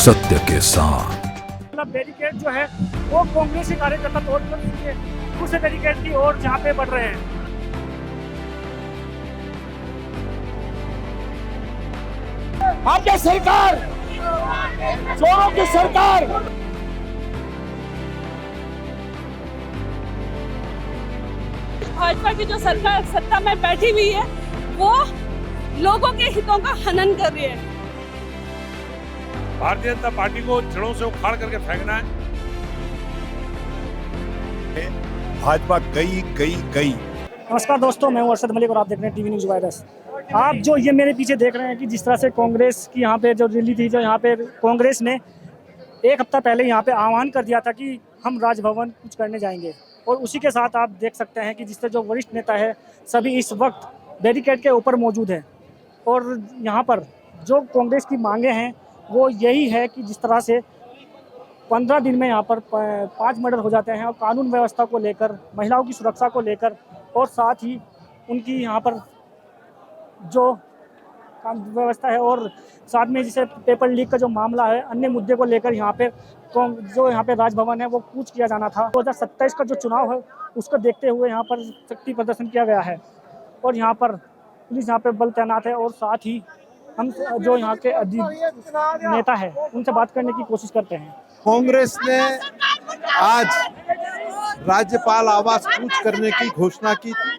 सत्य के साथ। बैरिकेड जो है वो कांग्रेसी कार्यकर्ता तोड़कर दूसरे बैरिकेड की ओर जहाँ पे बढ़ रहे हैं। भाजपा सरकार, चोरों की सरकार। भाजपा की जो सरकार सत्ता में बैठी हुई है वो लोगों के हितों का हनन कर रही है। भारतीय जनता पार्टी को जड़ों से उखाड़ करके फेंकना है। भाजपा गई गई गई। नमस्कार दोस्तों, मैं हूं अरशद मलिक और आप देख रहे हैं टीवी न्यूज़ वायरस। आप जो ये मेरे पीछे देख रहे हैं कि जिस तरह से कांग्रेस की यहाँ पे जो रैली थी, जो यहाँ पे कांग्रेस ने एक हफ्ता पहले यहाँ पे आह्वान कर दिया था कि हम राजभवन कुछ करने जाएंगे, और उसी के साथ आप देख सकते हैं कि जिससे जो वरिष्ठ नेता है सभी इस वक्त बैरिकेड के ऊपर मौजूद हैं। और यहाँ पर जो कांग्रेस की मांगे हैं वो यही है कि जिस तरह से 15 दिन में यहाँ पर 5 मर्डर हो जाते हैं, और कानून व्यवस्था को लेकर, महिलाओं की सुरक्षा को लेकर, और साथ ही उनकी यहाँ पर जो कानून व्यवस्था है, और साथ में जैसे पेपर लीक का जो मामला है, अन्य मुद्दे को लेकर यहाँ पे जो यहाँ पे राजभवन है वो कूच किया जाना था। 2027 का जो चुनाव है उसको देखते हुए यहाँ पर शक्ति प्रदर्शन किया गया है, और यहाँ पर पुलिस यहाँ पे बल तैनात है। और साथ ही हम जो यहाँ के नेता है उनसे बात करने की कोशिश करते हैं। कांग्रेस ने आज राज्यपाल आवास कूच करने की घोषणा की थी,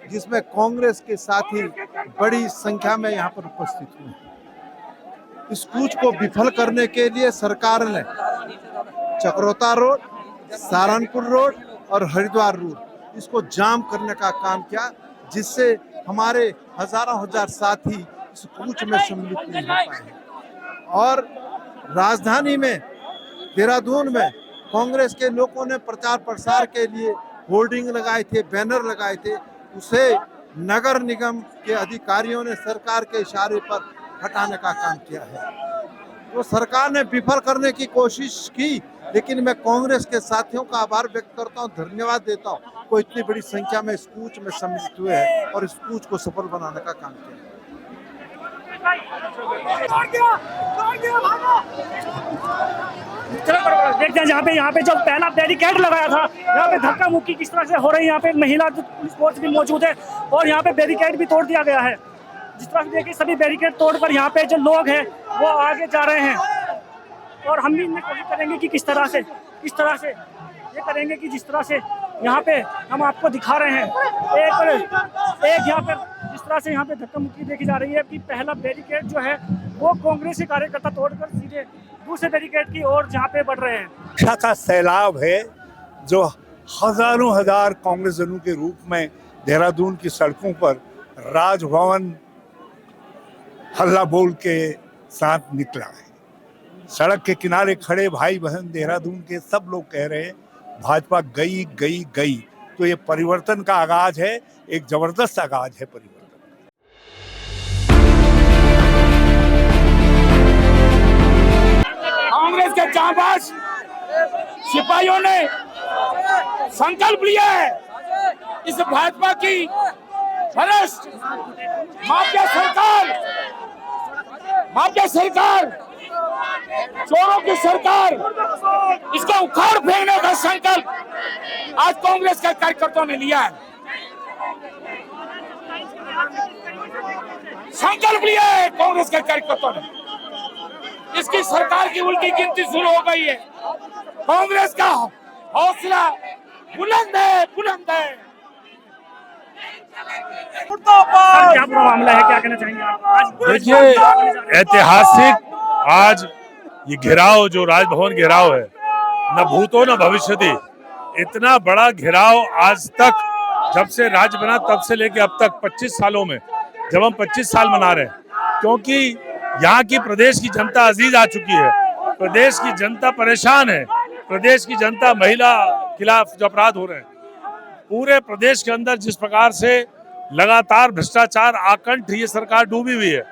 जिसमें कांग्रेस के साथी बड़ी संख्या में यहाँ पर उपस्थित हुए। इस कूच को विफल करने के लिए सरकार ने चक्रोता रोड, सहारनपुर रोड और हरिद्वार रोड इसको जाम करने का काम किया, जिससे हमारे हजारों हजार साथी इस कूच में सम्मिलित नहीं हो पाए। और राजधानी में देहरादून में कांग्रेस के लोगों ने प्रचार प्रसार के लिए होर्डिंग लगाए थे, बैनर लगाए थे, उसे नगर निगम के अधिकारियों ने सरकार के इशारे पर हटाने का काम किया है। तो सरकार ने विफल करने की कोशिश की, लेकिन मैं कांग्रेस के साथियों का आभार व्यक्त करता हूं, धन्यवाद देता हूं, को इतनी बड़ी संख्या में इस कूच में सम्मिलित हुए हैं और इस कूच को सफल बनाने का काम किया। देखते हैं यहाँ पे जो पहला बैरिकेड लगाया था, यहाँ पे धक्का मुक्की किस तरह से हो रही है। यहाँ पे महिला पुलिस फोर्स भी मौजूद है, और यहाँ पे बैरिकेड भी तोड़ दिया गया है। जिस तरह से देखिए सभी बैरिकेड तोड़कर यहाँ पे जो लोग हैं वो आगे जा रहे हैं, और हम भी इनमें कोशिश करेंगे कि किस तरह से ये करेंगे कि जिस तरह से यहाँ पे हम आपको दिखा रहे हैं एक यहाँ पे जिस तरह से यहाँ पे धक्का मुक्की देखी जा रही है कि पहला बैरिकेड जो है वो कांग्रेसी कार्यकर्ता तोड़कर सीधे दूसरे बैरिकेड की ओर जहाँ पे बढ़ रहे हैं। अच्छा का सैलाब है जो हजारों हजार कांग्रेसजनों के रूप में देहरादून की सड़कों पर राजभवन हल्ला बोल के साथ निकला है। सड़क के किनारे खड़े भाई बहन देहरादून के सब लोग कह रहे हैं भाजपा गई गई गई। तो ये परिवर्तन का आगाज है, एक जबरदस्त आगाज है परिवर्तन। कांग्रेस के जांबाज सिपाहियों ने संकल्प लिया है इस भाजपा की भ्रष्ट माफिया सरकार, चोरों की सरकार, इसको उखाड़ फेंकने का संकल्प आज कांग्रेस के कार्यकर्ताओं ने लिया है। संकल्प लिया है कांग्रेस के कार्यकर्ताओं ने। इसकी सरकार की उल्टी गिनती शुरू हो गई है। कांग्रेस का हौसला बुलंद है, बुलंद है। क्या पूरा मामला है, क्या कहना चाहेंगे आप? देखिए, ऐतिहासिक आज ये घेराव जो राजभवन घेराव है, न भूतो न भविष्यति, इतना बड़ा घेराव आज तक जब से राज्य बना तब से लेके अब तक 25 सालों में, जब हम 25 साल मना रहे हैं, क्योंकि यहाँ की प्रदेश की जनता अजीज आ चुकी है, प्रदेश की जनता परेशान है, प्रदेश की जनता महिला खिलाफ जो अपराध हो रहे हैं, पूरे प्रदेश के अंदर जिस प्रकार से लगातार भ्रष्टाचार आकंठ ये सरकार डूबी हुई है,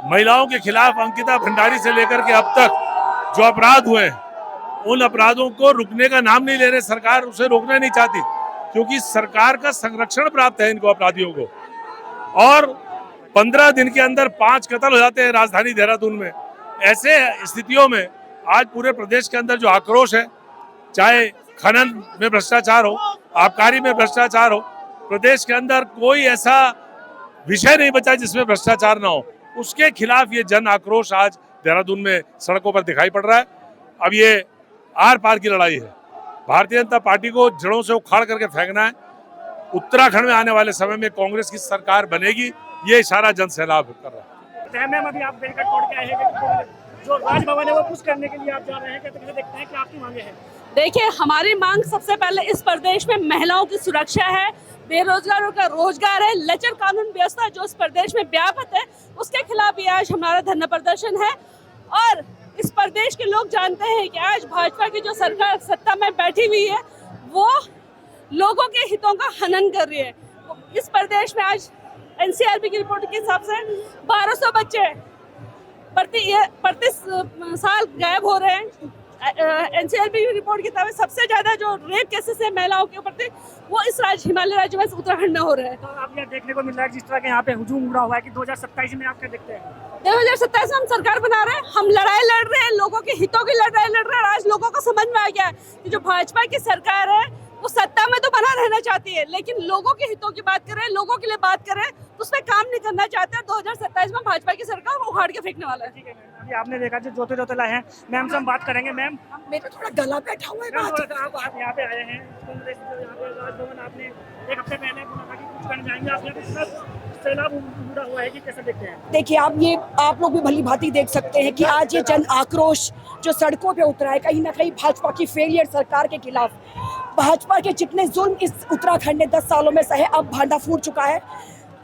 महिलाओं के खिलाफ अंकिता भंडारी से लेकर के अब तक जो अपराध हुए हैं, उन अपराधों को रुकने का नाम नहीं ले रहे। सरकार उसे रोकना नहीं चाहती, क्योंकि सरकार का संरक्षण प्राप्त है इनको अपराधियों को। और 15 दिन के अंदर 5 कत्ल हो जाते हैं राजधानी देहरादून में। ऐसे स्थितियों में आज पूरे प्रदेश के अंदर जो आक्रोश है, चाहे खनन में भ्रष्टाचार हो, आबकारी में भ्रष्टाचार हो, प्रदेश के अंदर कोई ऐसा विषय नहीं बचा जिसमें भ्रष्टाचार ना हो, उसके खिलाफ ये जन आक्रोश आज देहरादून में सड़कों पर दिखाई पड़ रहा है। अब ये आर पार की लड़ाई है। भारतीय जनता पार्टी को जड़ों से उखाड़ करके फेंकना है। उत्तराखंड में आने वाले समय में कांग्रेस की सरकार बनेगी, ये इशारा जन सैलाब कर रहा है। मैम अभी आप बैरिकेड तोड़ के आए हैं, जो राजभवन है वो कुछ करने के लिए आप जा रहे हैं, कैसे देखते हैं कि आपकी मांगे हैं? देखिए, हमारी मांग सबसे पहले इस प्रदेश में महिलाओं की सुरक्षा है, बेरोजगारों का रोजगार है, लचर कानून व्यवस्था जो इस प्रदेश में व्याप्त है, उसके खिलाफ भी आज हमारा धरना प्रदर्शन है। और इस प्रदेश के लोग जानते हैं कि आज भाजपा की जो सरकार सत्ता में बैठी हुई है वो लोगों के हितों का हनन कर रही है। इस प्रदेश में आज एनसीआरबी की रिपोर्ट के हिसाब से 1200 बच्चे प्रति साल गायब हो रहे हैं। एनसीआरबी की रिपोर्ट की तरफ सबसे ज्यादा जो रेप केसेस है महिलाओं के प्रति वो इस हिमालय राज्य में उत्तराखंड में हो रहे हैं। तो अब यह देखने को मिल रहा है जिस तरह के यहाँ पे हुजूम उड़ा हुआ है कि 2027 में आप क्या देखते हैं? 2027 में हम सरकार बना रहे हैं, हम लड़ाई लड़ रहे हैं, लोगों के हितों की लड़ाई लड़ रहे हैं। आज लोगों को समझ में आ गया है कि जो भाजपा की सरकार है वो सत्ता में तो बना रहना चाहती है, लेकिन लोगों के हितों की बात करें, लोगों के लिए बात करें तो उसमें काम नहीं करना चाहते हैं। 2027 में भाजपा की सरकार को उखाड़ के फेंकने वाला है। ठीक है, अभी आपने देखा जो जोते जोते लाए हैं, मैम से हम बात करेंगे। मैम मेरा थोड़ा गला बैठा हुआ है। आप यहाँ पे आए हैं कांग्रेस यहाँ पे राजभवन, आपने एक हफ्ते पहले बोला था कि कुछ करने जाएंगे, आप यहाँ पे सैलाब उड़ा हुआ है कि कैसे देखते हैं? देखिए, आप लोग भी भली भांति देख सकते हैं कि आज ये जन आक्रोश जो सड़कों पे उतरा है, कहीं ना कहीं भाजपा की फेलियर सरकार के खिलाफ। भाजपा के जितने जुल्म इस उत्तराखंड ने 10 सालों में सहे, अब भांडा फूट चुका है।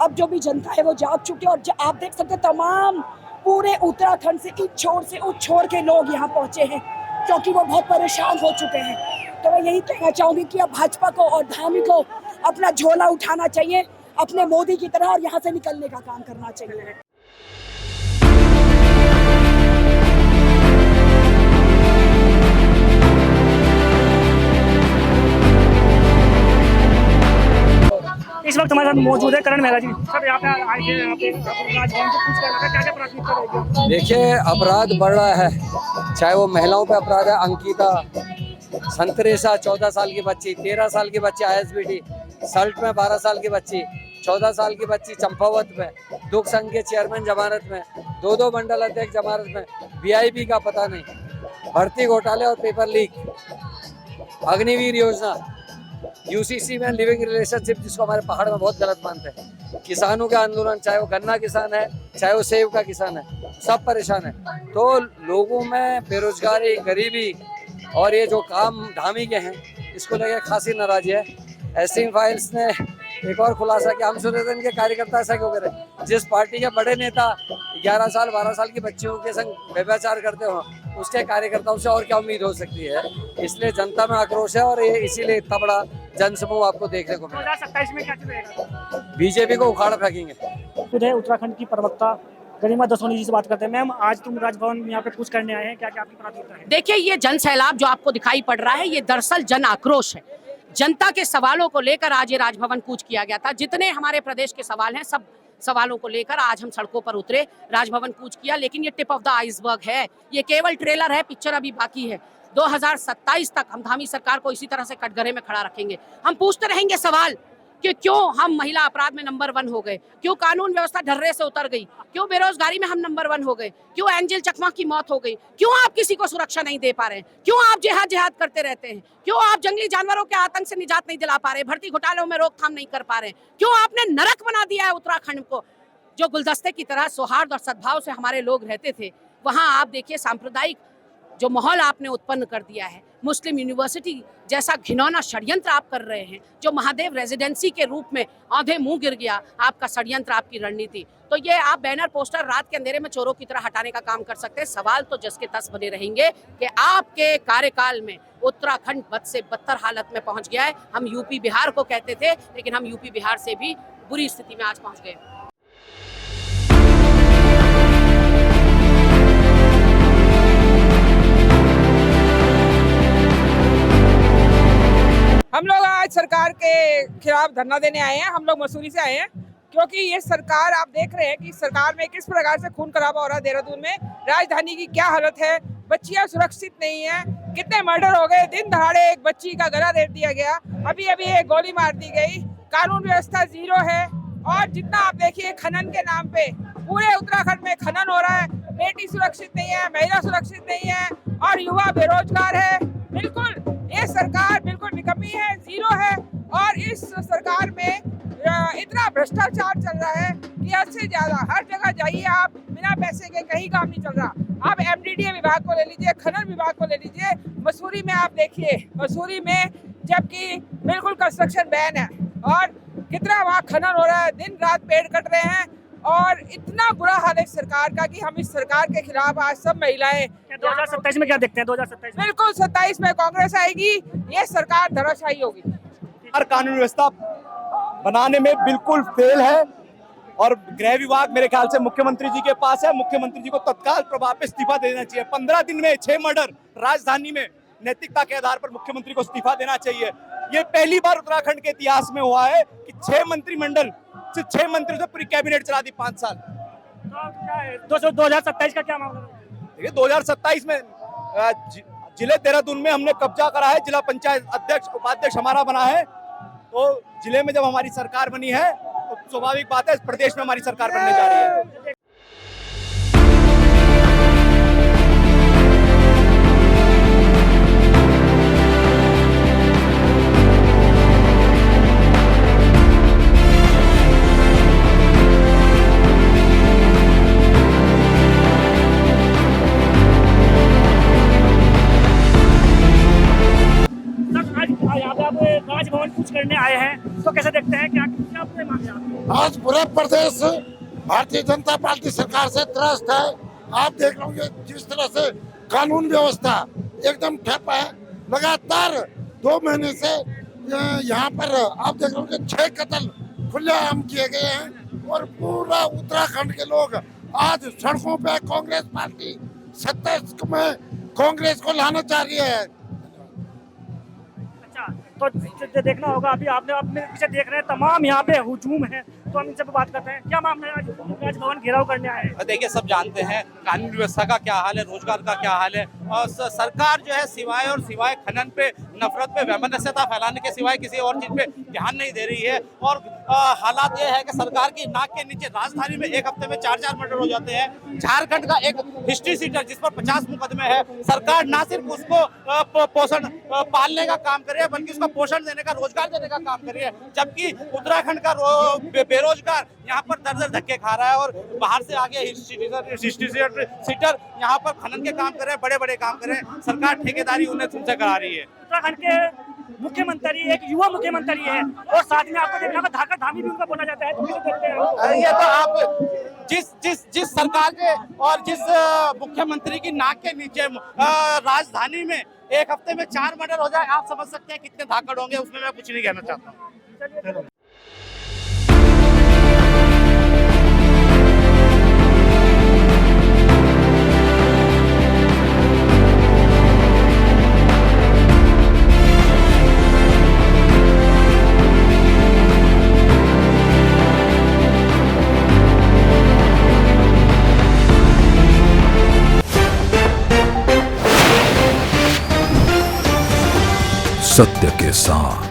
अब जो भी जनता है वो जाग चुकी है। और आप देख सकते हैं तमाम पूरे उत्तराखंड से इस छोर से उस छोर के लोग यहाँ पहुंचे हैं, क्योंकि वो बहुत परेशान हो चुके हैं। तो मैं यही कहना चाहूंगी कि अब भाजपा को और धामी को अपना झोला उठाना चाहिए, अपने मोदी की तरह, और यहाँ से निकलने का काम करना चाहिए। इस वक्त हमारे साथ मौजूद है करण मेहरा जी। सर यहाँ पे आए हैं, यहाँ पे राजभवन से कुछ कहना था, क्या प्राथमिकता रहेगी? देखिए, अपराध बढ़ रहा है, चाहे वो महिलाओं पे अपराध है। अंकिता संतरेसा 14 साल की बच्ची, 13 साल की बच्ची ISBT, सल्ट में 12 साल की बच्ची, 14 साल की बच्ची चंपावत में, दुख संघ के चेयरमैन जमानत में, 2 मंडल अध्यक्ष जमानत में, VIP का पता नहीं, भर्ती घोटाले और पेपर लीक, अग्निवीर योजना, UCC में लिविंग रिलेशनशिप जिसको हमारे पहाड़ में बहुत गलत मानते हैं, किसानों का आंदोलन, चाहे वो गन्ना किसान है, चाहे वो सेब का किसान है, सब परेशान है। तो लोगों में बेरोजगारी, गरीबी और ये जो काम धामी के हैं, इसको लेकर खासी नाराजी है। एसटीएम फाइल्स ने एक और खुलासा किया, हम सुनते के कार्यकर्ता ऐसा क्यों करें? जिस पार्टी के बड़े नेता 11 साल 12 साल की बच्चियों के संग व्यभिचार करते हो, उसके कार्यकर्ताओं से और क्या उम्मीद हो सकती है? इसलिए जनता में आक्रोश है और ये इसीलिए इतना बड़ा जनसमूह आपको देखने को मिला। 2027 में क्या चलेगा? बीजेपी को उखाड़ फेंकेंगे। खुद है उत्तराखंड की प्रवक्ता गरिमा दसोनी जी से बात करते हैं। मैम, आज तुम राजभवन में यहाँ पे कुछ करने आए हैं, क्या क्या आपकी प्राथमिकता है? देखिए, ये जन सैलाब जो आपको दिखाई पड़ रहा है, ये दरअसल जन आक्रोश है। जनता के सवालों को लेकर आज ये राजभवन कूच किया गया था। जितने हमारे प्रदेश के सवाल हैं, सब सवालों को लेकर आज हम सड़कों पर उतरे, राजभवन कूच किया। लेकिन ये टिप ऑफ द आइसबर्ग है, ये केवल ट्रेलर है, पिक्चर अभी बाकी है। 2027 तक हम धामी सरकार को इसी तरह से कटघरे में खड़ा रखेंगे। हम पूछते रहेंगे सवाल कि क्यों हम महिला अपराध में नंबर 1 हो गए, क्यों कानून व्यवस्था ढर्रे से उतर गई, क्यों बेरोजगारी में हम नंबर 1 हो गए, क्यों एंजल चकमा की मौत हो गई, क्यों आप किसी को सुरक्षा नहीं दे पा रहे हैं, क्यों आप जिहाद करते रहते हैं, क्यों आप जंगली जानवरों के आतंक से निजात नहीं दिला पा रहे, भर्ती घोटालों में रोकथाम नहीं कर पा रहे, क्यों आपने नरक बना दिया है उत्तराखंड को। जो गुलदस्ते की तरह सौहार्द और सद्भाव से हमारे लोग रहते थे, वहाँ आप देखिए सांप्रदायिक जो माहौल आपने उत्पन्न कर दिया है। मुस्लिम यूनिवर्सिटी जैसा घिनौना षड्यंत्र आप कर रहे हैं, जो महादेव रेजिडेंसी के रूप में आधे मुंह गिर गया आपका षड्यंत्र, आपकी रणनीति। तो ये आप बैनर पोस्टर रात के अंधेरे में चोरों की तरह हटाने का काम कर सकते हैं। सवाल तो जस के तस बने रहेंगे कि आपके कार्यकाल में उत्तराखंड बद से बदतर हालत में पहुंच गया है। हम यूपी बिहार को कहते थे, लेकिन हम यूपी बिहार से भी बुरी स्थिति में आज पहुंच गए। हम लोग आज सरकार के खिलाफ धरना देने आए हैं। हम लोग मसूरी से आए हैं क्योंकि ये सरकार, आप देख रहे हैं कि सरकार में किस प्रकार से खून खराबा हो रहा है देहरादून में। राजधानी की क्या हालत है, बच्चियां सुरक्षित नहीं है, कितने मर्डर हो गए, दिन दहाड़े एक बच्ची का गला रेत दिया गया, अभी अभी एक गोली मार दी गई, कानून व्यवस्था जीरो है। और जितना आप देखिए खनन के नाम पे पूरे उत्तराखंड में खनन हो रहा है, बेटी सुरक्षित नहीं है, महिला सुरक्षित नहीं है और युवा बेरोजगार है। बिल्कुल ये सरकार बिल्कुल निकम्मी है, जीरो है। और इस सरकार में इतना भ्रष्टाचार चल रहा है कि हद से ज्यादा। हर जगह जाइए आप, बिना पैसे के कहीं काम नहीं चल रहा। आप एमडीडीए विभाग को ले लीजिए, खनन विभाग को ले लीजिए, मसूरी में आप देखिए, मसूरी में जबकि बिल्कुल कंस्ट्रक्शन बैन है और कितना वहाँ खनन हो रहा है, दिन रात पेड़ कट रहे हैं। और इतना बुरा हाल है सरकार का कि हम इस सरकार के खिलाफ आज सब महिलाएं 2027 में क्या देखते हैं? 2027 में बिल्कुल 27 में कांग्रेस आएगी, ये सरकार धराशायी होगी। हर कानून व्यवस्था बनाने में बिल्कुल फेल है और गृह विभाग मेरे ख्याल से मुख्यमंत्री जी के पास है। मुख्यमंत्री जी को तत्काल प्रभाव पे इस्तीफा देना चाहिए। 15 दिन में 6 मर्डर राजधानी में, नैतिकता के आधार पर मुख्यमंत्री को इस्तीफा देना चाहिए। ये पहली बार उत्तराखंड के इतिहास में हुआ है कि 6 मंत्रिमंडल से 6 मंत्रियों से पूरी कैबिनेट चला दी 5 साल। तो क्या है 2027 का क्या मामला? देखिए 2027 में जिले देहरादून में हमने कब्जा करा है। जिला पंचायत अध्यक्ष उपाध्यक्ष हमारा बना है। तो जिले में जब हमारी सरकार बनी है तो स्वाभाविक बात है प्रदेश में हमारी सरकार बनने जा रही है। राजभवन कुछ करने आए हैं, तो कैसे देखते हैं? क्या पूरे मामले आपके? आज पूरा प्रदेश भारतीय जनता पार्टी सरकार से त्रस्त है। आप देख रहे जिस तरह से कानून व्यवस्था एकदम ठप है। लगातार 2 महीने से यहाँ पर आप देख रहे 6 कत्ल खुलेआम किए गए हैं और पूरा उत्तराखंड के लोग आज सड़कों पे कांग्रेस पार्टी 27 में कांग्रेस को लाना चाह रही है। तो देखना होगा। अभी आपने अपने पीछे देख रहे हैं तमाम यहाँ पे हुजूम है, तो हम इनसे बात करते हैं। क्या मामला है? राजभवन घेराव करने आए हैं। देखिए सब जानते हैं कानून व्यवस्था का क्या हाल है, रोजगार का क्या हाल है और सरकार जो है सिवाय खनन पे, नफरत पे, वैमनस्यता फैलाने के सिवाय किसी और चीज पे ध्यान नहीं दे रही है। और हालात ये है कि सरकार की नाक के नीचे राजधानी में एक हफ्ते में 4 मर्डर हो जाते हैं। झारखंड का एक हिस्ट्री सीटर जिस पर 50 मुकदमे है, सरकार ना सिर्फ उसको पोषण पालने का काम करे बल्कि उसको पोषण देने का, रोजगार देने का काम करे। जबकि उत्तराखंड का बेरोजगार यहाँ पर दर धक्के खा रहा है और बाहर से आगे हिस्ट्री सीटर यहाँ पर खनन के काम करे, बड़े काम करे। सरकार ठेकेदारी उन्हें तुमसे करा रही है। उत्तराखंड के मुख्यमंत्री एक युवा मुख्यमंत्री है और साथ में आपको देखना धाका धामी भी उनका बोला जाता है। तो देखते हैं ये तो आप जिस सरकार के और जिस मुख्यमंत्री की नाक के नीचे राजधानी में एक हफ्ते में 4 मर्डर हो जाए, आप समझ सकते हैं कितने धाकड़ होंगे। उसमें मैं कुछ नहीं कहना चाहता। सत्य के साथ